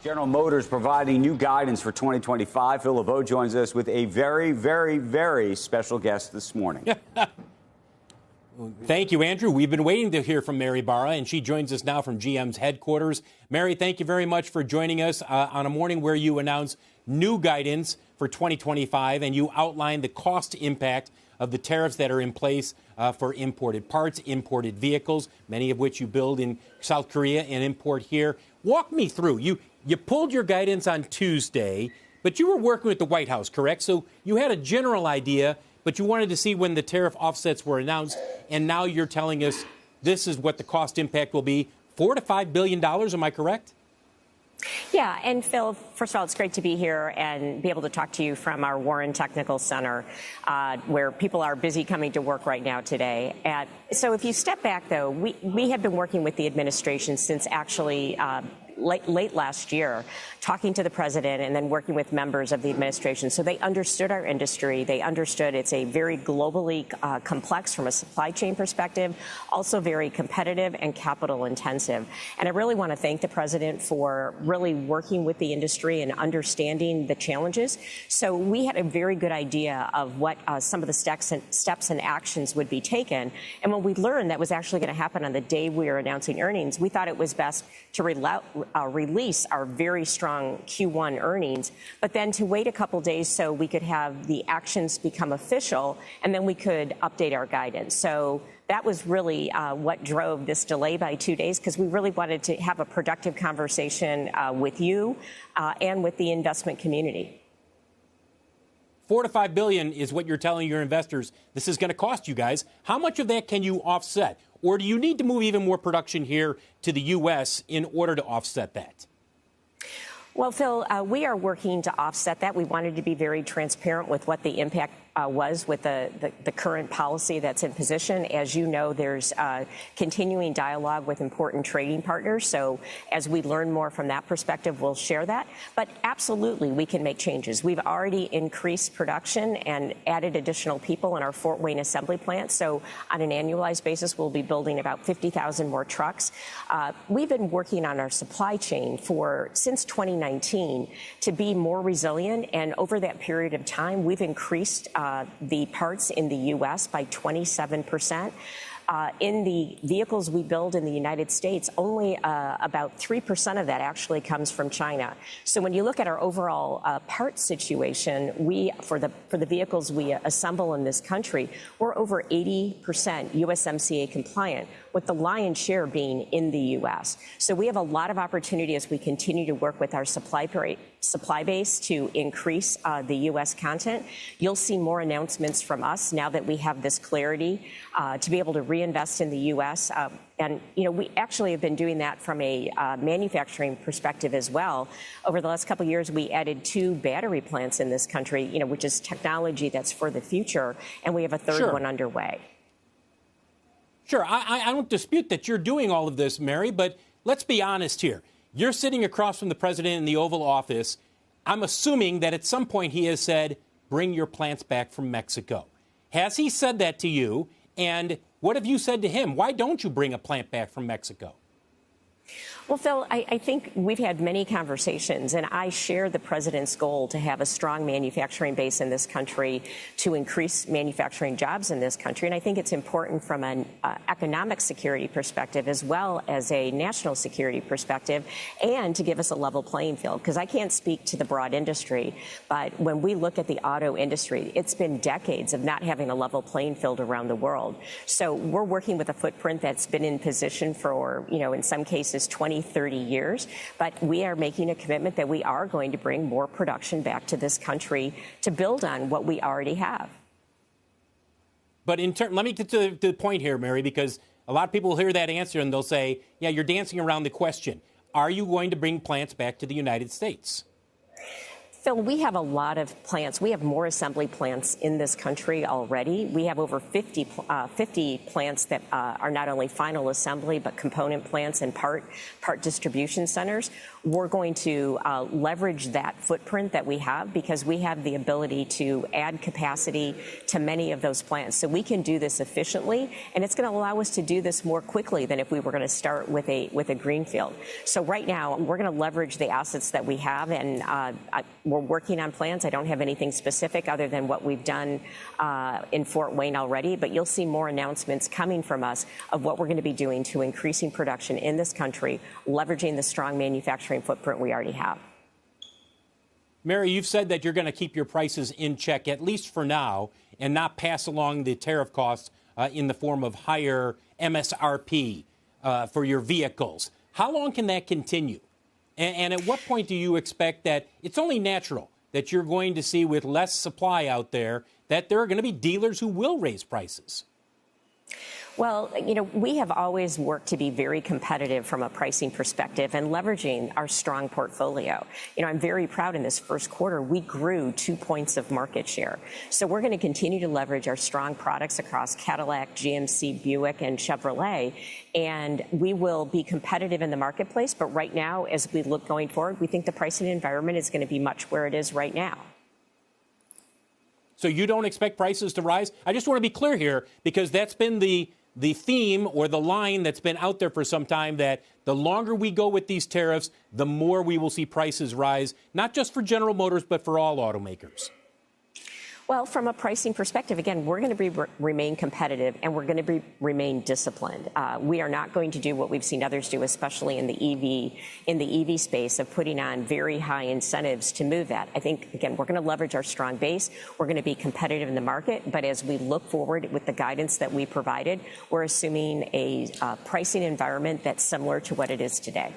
General Motors providing new guidance for 2025. Phil LeBeau joins us with a very, very, very special guest this morning. Thank you, Andrew. We've been waiting to hear from Mary Barra, and she joins us now from GM's headquarters. Mary, thank you very much for joining us on a morning where you announce new guidance for 2025, and you outline the cost impact of the tariffs that are in place for imported parts, imported vehicles, many of which you build in South Korea and import here. Walk me through. You pulled your guidance on Tuesday, but you were working with the White House, correct? So you had a general idea, but you wanted to see when the tariff offsets were announced, and now you're telling us this is what the cost impact will be, $4 to $5 billion. Am I correct? Yeah, and Phil, first of all, it's great to be here and be able to talk to you from our Warren Technical Center, where people are busy coming to work right now today. So if you step back, though, we have been working with the administration since actually late last year, talking to the president and then working with members of the administration. So they understood our industry. They understood it's a very globally complex from a supply chain perspective, also very competitive and capital intensive. And I really want to thank the president for really working with the industry and understanding the challenges. So we had a very good idea of what some of the steps and actions would be taken. And when we learned that was actually going to happen on the day we were announcing earnings, we thought it was best to release our very strong Q1 earnings, but then to wait a couple days so we could have the actions become official, and then we could update our guidance. So that was really what drove this delay by 2 days, because we really wanted to have a productive conversation with you and with the investment community. $4 to $5 billion is what you're telling your investors this is going to cost you guys. How much of that can you offset? Or do you need to move even more production here to the U.S. in order to offset that? Well, Phil, we are working to offset that. We wanted to be very transparent with what the impact was with the current policy that's in position. As you know, there's continuing dialogue with important trading partners. So as we learn more from that perspective, we'll share that. But absolutely, we can make changes. We've already increased production and added additional people in our Fort Wayne assembly plant. So on an annualized basis, we'll be building about 50,000 more trucks. We've been working on our supply chain since 2019 to be more resilient. And over that period of time, we've increased the parts in the U.S. by 27%. In the vehicles we build in the United States, only about 3% of that actually comes from China. So when you look at our overall part situation, for the vehicles we assemble in this country, we're over 80% USMCA compliant, with the lion's share being in the U.S. So we have a lot of opportunity as we continue to work with our supply base to increase the U.S. content. You'll see more announcements from us now that we have this clarity to be able to reinvest in the U.S. And, we actually have been doing that from a manufacturing perspective as well. Over the last couple of years, we added 2 battery plants in this country, which is technology that's for the future. And we have a third one underway. Sure. I don't dispute that you're doing all of this, Mary, but let's be honest here. You're sitting across from the president in the Oval Office. I'm assuming that at some point he has said, bring your plants back from Mexico. Has he said that to you? And what have you said to him? Why don't you bring a plant back from Mexico? Well, Phil, I think we've had many conversations, and I share the president's goal to have a strong manufacturing base in this country, to increase manufacturing jobs in this country. And I think it's important from an economic security perspective as well as a national security perspective, and to give us a level playing field. Because I can't speak to the broad industry, but when we look at the auto industry, it's been decades of not having a level playing field around the world. So we're working with a footprint that's been in position for, in some cases, 20, 30 years. But we are making a commitment that we are going to bring more production back to this country to build on what we already have. But let me get to the point here, Mary, because a lot of people will hear that answer and they'll say, yeah, you're dancing around the question. Are you going to bring plants back to the United States? Phil, we have a lot of plants. We have more assembly plants in this country already. We have over 50 plants that are not only final assembly, but component plants and part distribution centers. we're going to leverage that footprint that we have because we have the ability to add capacity to many of those plants. So we can do this efficiently, and it's going to allow us to do this more quickly than if we were going to start with a greenfield. So right now, we're going to leverage the assets that we have, and we're working on plans. I don't have anything specific other than what we've done in Fort Wayne already, but you'll see more announcements coming from us of what we're going to be doing to increasing production in this country, leveraging the strong manufacturing footprint we already have. Mary, you've said that you're going to keep your prices in check, at least for now, and not pass along the tariff costs in the form of higher MSRP for your vehicles. How long can that continue? And at what point do you expect that it's only natural that you're going to see, with less supply out there, that there are going to be dealers who will raise prices? Well, we have always worked to be very competitive from a pricing perspective and leveraging our strong portfolio. I'm very proud in this first quarter, we grew 2 points of market share. So we're going to continue to leverage our strong products across Cadillac, GMC, Buick, and Chevrolet, and we will be competitive in the marketplace. But right now, as we look going forward, we think the pricing environment is going to be much where it is right now. So you don't expect prices to rise? I just want to be clear here, because that's been the theme or the line that's been out there for some time, that the longer we go with these tariffs, the more we will see prices rise, not just for General Motors, but for all automakers. Well, from a pricing perspective, again, we're going to remain competitive, and we're going to remain disciplined. We are not going to do what we've seen others do, especially in the EV space, of putting on very high incentives to move that. I think, again, we're going to leverage our strong base. We're going to be competitive in the market. But as we look forward with the guidance that we provided, we're assuming a pricing environment that's similar to what it is today.